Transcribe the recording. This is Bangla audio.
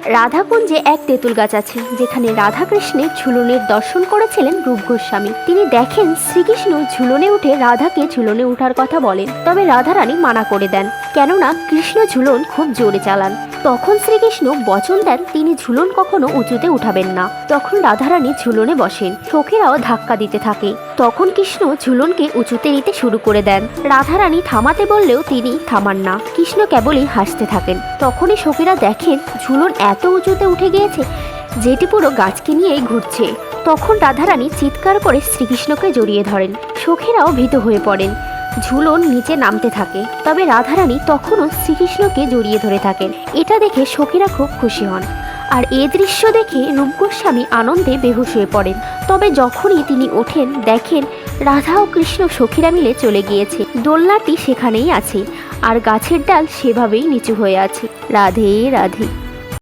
রাধাকুঞ্জে এক তেঁতুল গাছ আছে, যেখানে রাধাকৃষ্ণের ঝুলনের দর্শন করেছিলেন রূপ গোস্বামী। তিনি দেখেন শ্রীকৃষ্ণ ঝুলনে উঠে রাধাকে ঝুলনে ওঠার কথা বলেন, তবে রাধারানী মানা করে দেন, কেননা কৃষ্ণ ঝুলন খুব জোরে চালান। তখন শ্রীকৃষ্ণ বচন দেন তিনি ঝুলন কখনো উঁচুতে উঠাবেন না। তখন রাধারানী ঝুলনে বসেন, সখীরাও ধাক্কা দিতে থাকে। তখন কৃষ্ণ ঝুলনকে উঁচুতে নিতে শুরু করে দেন। রাধারানী থামাতে বললেও তিনি থামান না, কৃষ্ণ কেবলই হাসতে থাকেন। তখনই সখীরা দেখেন ঝুলন এত উঁচুতে উঠে গিয়েছে যেটি পুরো গাছকে নিয়েই ঘুরছে। তখন রাধারানী চিৎকার করে শ্রীকৃষ্ণকে জড়িয়ে ধরেন। সখীরাও ভীত হয়ে পড়েন। ঝুলন নিচে নামতে থাকে, তবে রাধারানী তখনও শ্রীকৃষ্ণকে জড়িয়ে ধরে থাকেন। এটা দেখে সখীরা খুব খুশি হন। আর এ দৃশ্য দেখে রূপ গোস্বামী আনন্দে বেহুশ হয়ে পড়েন। তবে যখনই তিনি ওঠেন দেখেন রাধা ও কৃষ্ণ সখীরা মিলে চলে গিয়েছে। দোলনাটি সেখানেই আছে আর গাছের ডাল সেভাবেই নিচু হয়ে আছে। রাধে রাধে।